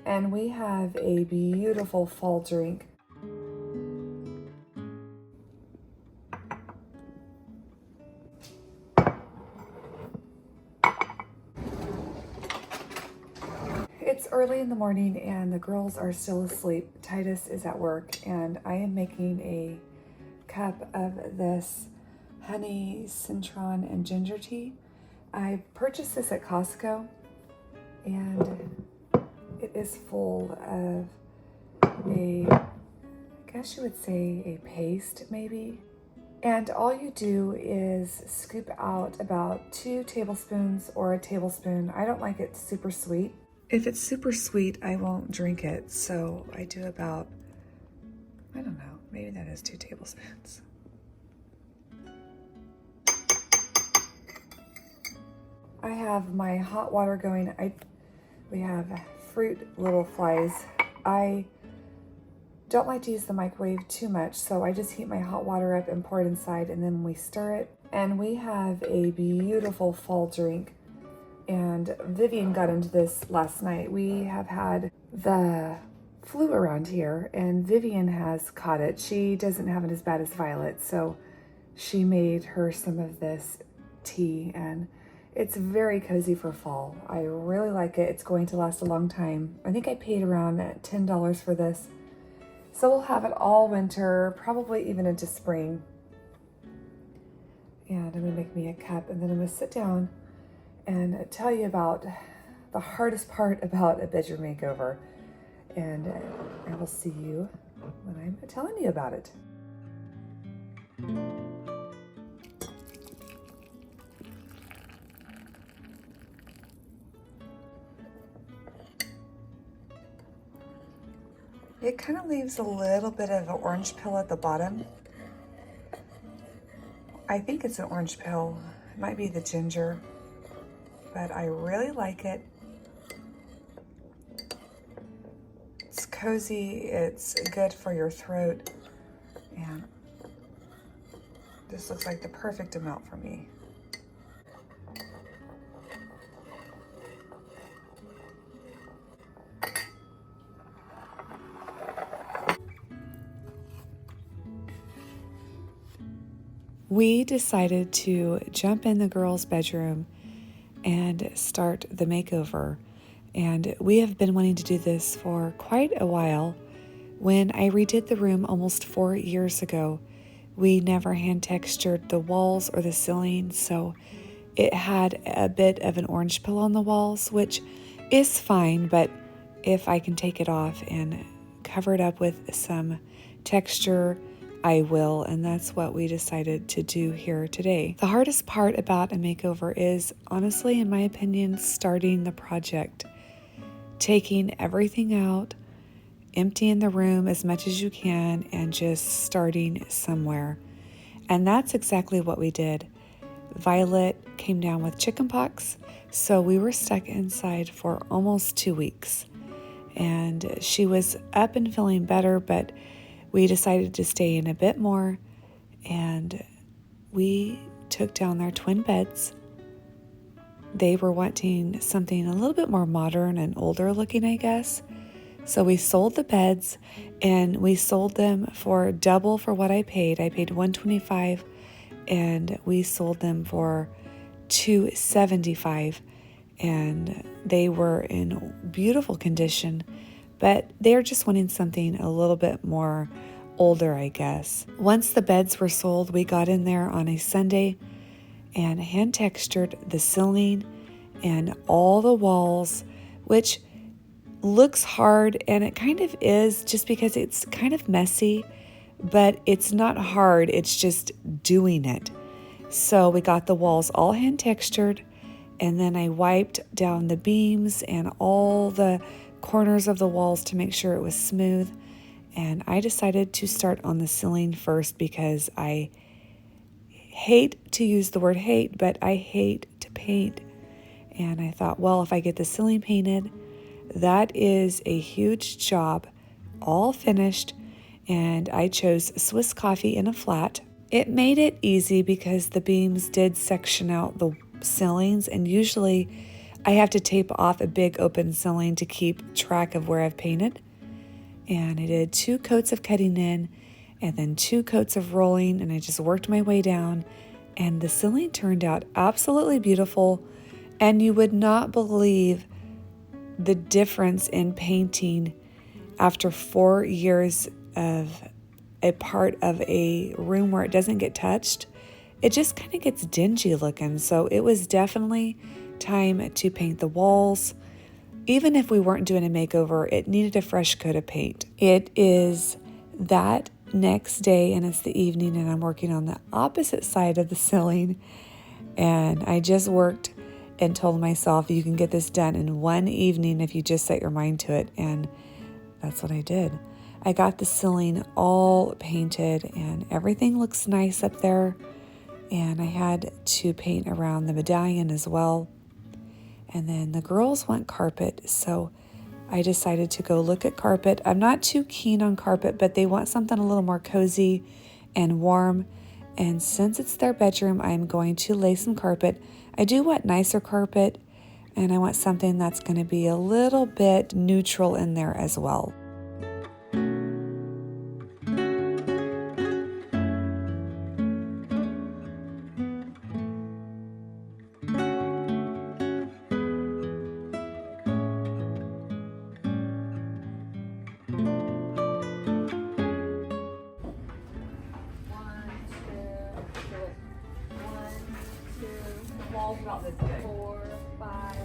and we have a beautiful fall drink. It's early in the morning and the girls are still asleep. Titus is at work and I am making a cup of this honey, citron, and ginger tea. I purchased this at Costco and it is full of I guess you would say a paste maybe. And all you do is scoop out about 2 tablespoons or a tablespoon. I don't like it super sweet. If it's super sweet, I won't drink it. So I do about, I don't know, maybe that is 2 tablespoons. I have my hot water going. We have fruit little flies. I don't like to use the microwave too much, so I just heat my hot water up and pour it inside, and then we stir it. And we have a beautiful fall drink. And Vivian got into this last night. We have had the flu around here, and Vivian has caught it. She doesn't have it as bad as Violet, so she made her some of this tea, and it's very cozy for fall. I really like it. It's going to last a long time. I think I paid around $10 for this. So we'll have it all winter, probably even into spring. And I'm gonna make me a cup, and then I'm gonna sit down and tell you about the hardest part about a bedroom makeover. And I will see you when I'm telling you about it. It kind of leaves a little bit of an orange peel at the bottom. I think it's an orange peel. It might be the ginger, but I really like it. It's cozy, it's good for your throat, and this looks like the perfect amount for me. We decided to jump in the girls' bedroom and start the makeover. And we have been wanting to do this for quite a while. When I redid the room almost 4 years ago, we never hand textured the walls or the ceiling, so it had a bit of an orange peel on the walls, which is fine, but if I can take it off and cover it up with some texture, I will, and that's what we decided to do here today. The hardest part about a makeover is, honestly, in my opinion, starting the project. Taking everything out, emptying the room as much as you can, and just starting somewhere. And that's exactly what we did. Violet came down with chickenpox, so we were stuck inside for almost 2 weeks. And she was up and feeling better, but we decided to stay in a bit more, and we took down their twin beds. They were wanting something a little bit more modern and older looking, I guess. So we sold the beds, and we sold them for double for what I paid. I paid $125, and we sold them for $275, and they were in beautiful condition, but they're just wanting something a little bit more older, I guess. Once the beds were sold, we got in there on a Sunday and hand textured the ceiling and all the walls, which looks hard, and it kind of is, just because it's kind of messy, but it's not hard, it's just doing it. So we got the walls all hand textured, and then I wiped down the beams and all the corners of the walls to make sure it was smooth. And I decided to start on the ceiling first because I hate to use the word hate, but I hate to paint. And I thought, well, if I get the ceiling painted, that is a huge job, all finished. And I chose Swiss coffee in a flat. It made it easy because the beams did section out the ceilings, and usually I have to tape off a big open ceiling to keep track of where I've painted. And I did 2 coats of cutting in and then 2 coats of rolling, and I just worked my way down, and the ceiling turned out absolutely beautiful. And you would not believe the difference in painting after 4 years of a part of a room where it doesn't get touched. It just kind of gets dingy looking. So it was definitely time to paint the walls. Even if we weren't doing a makeover, it needed a fresh coat of paint. It is that next day and it's the evening, and I'm working on the opposite side of the ceiling. And I just worked and told myself you can get this done in one evening if you just set your mind to it. And that's what I did. I got the ceiling all painted and everything looks nice up there. And I had to paint around the medallion as well. And then the girls want carpet, so I decided to go look at carpet. I'm not too keen on carpet, but they want something a little more cozy and warm. And since it's their bedroom, I'm going to lay some carpet. I do want nicer carpet, and I want something that's going to be a little bit neutral in there as well. Walls about this big. 4, 5,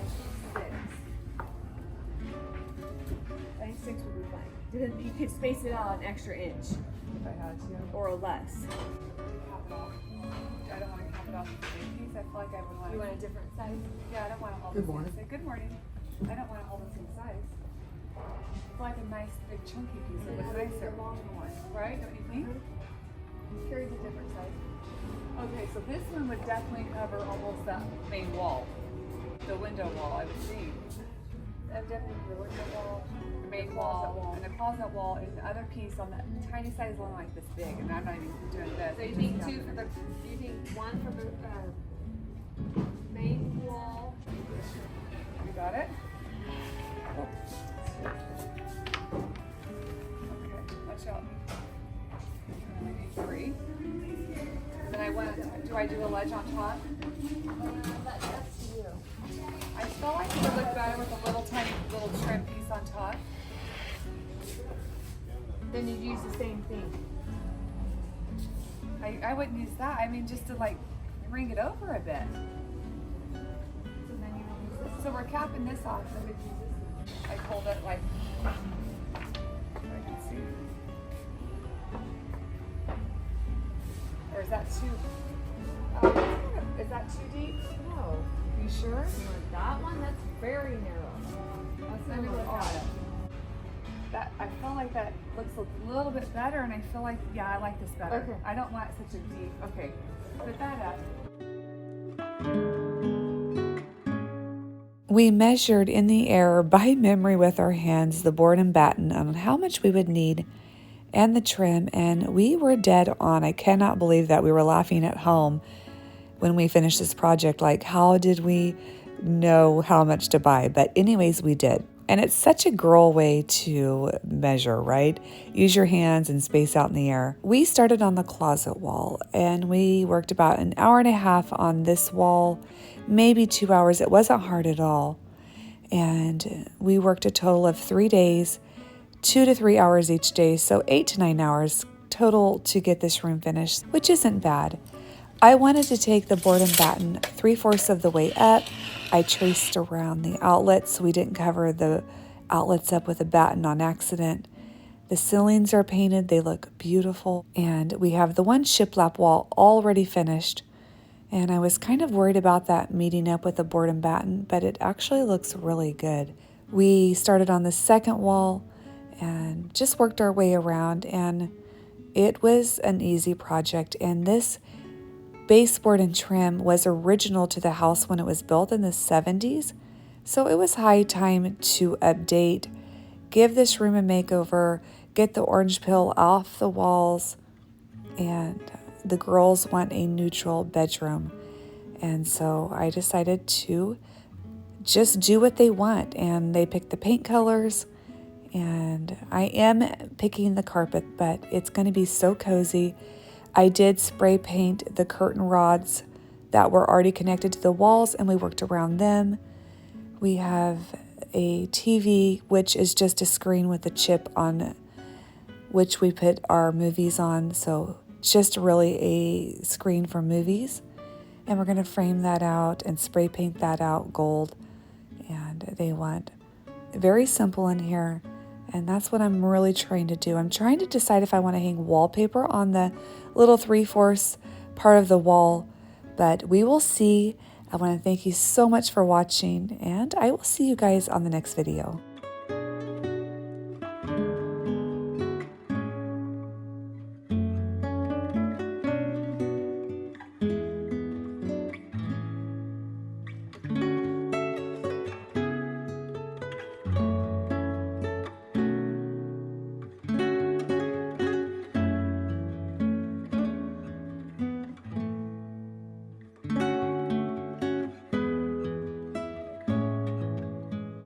6. I think 6 would be fine. Then you could space it out an extra inch If I had to. or less. I don't want to cap it off the same piece. I feel like I would want You want a different size? Yeah, I don't want to hold Good the same morning. size. Good morning. I don't want to hold the same size. It's like a nice big chunky piece. It looks nicer. Right? Don't you think? Carries a different size. Okay, so this one would definitely cover almost that main wall. The window wall, I would think. Definitely the window wall. The main wall, and the closet wall, and the other piece on that tiny side is only like this big, and I'm not even doing this. So you think 2 for the, you think 1 for the main wall? You got it? Okay, watch out. I need 3. Then I want, do I do a ledge on top? That's up to you. I feel like it would look better with a little tiny little trim piece on top. Then you'd use the same thing. I wouldn't use that. I mean, just to like bring it over a bit. So then you would use this. So we're capping this off. So we use this. I hold it like, so I can see. Or is that too? Is that too deep? No. You sure? You want that one? That's very narrow. That's Let me number look at 5. it. That I feel like that looks a little bit better, and I feel like I like this better. Okay. I don't want such a deep. Okay, put that up. We measured in the air by memory with our hands the board and batten on how much we would need and the trim, and we were dead on. I cannot believe that. We were laughing at home when we finished this project, like, how did we know how much to buy? But anyways, we did. And it's such a girl way to measure, right? Use your hands and space out in the air. We started on the closet wall, and we worked about an hour and a half on this wall, maybe 2 hours. It wasn't hard at all. And we worked a total of 3 days, 2 to 3 hours each day, so 8 to 9 hours total to get this room finished, which isn't bad. I wanted to take the board and batten 3/4 of the way up. I traced around the outlets so we didn't cover the outlets up with a batten on accident. The ceilings are painted, they look beautiful, and we have the one shiplap wall already finished. And I was kind of worried about that meeting up with the board and batten, but it actually looks really good. We started on the second wall and just worked our way around, and it was an easy project. And this baseboard and trim was original to the house when it was built in the 70s, so it was high time to update, give this room a makeover, get the orange peel off the walls, and the girls want a neutral bedroom. And so I decided to just do what they want, and they pick the paint colors. And I am picking the carpet, but it's going to be so cozy. I did spray paint the curtain rods that were already connected to the walls, and we worked around them. We have a TV, which is just a screen with a chip on which we put our movies on. So just really a screen for movies. And we're going to frame that out and spray paint that out gold. And they want very simple in here. And that's what I'm really trying to do. I'm trying to decide if I want to hang wallpaper on the little 3/4 part of the wall, but we will see. I want to thank you so much for watching, and I will see you guys on the next video.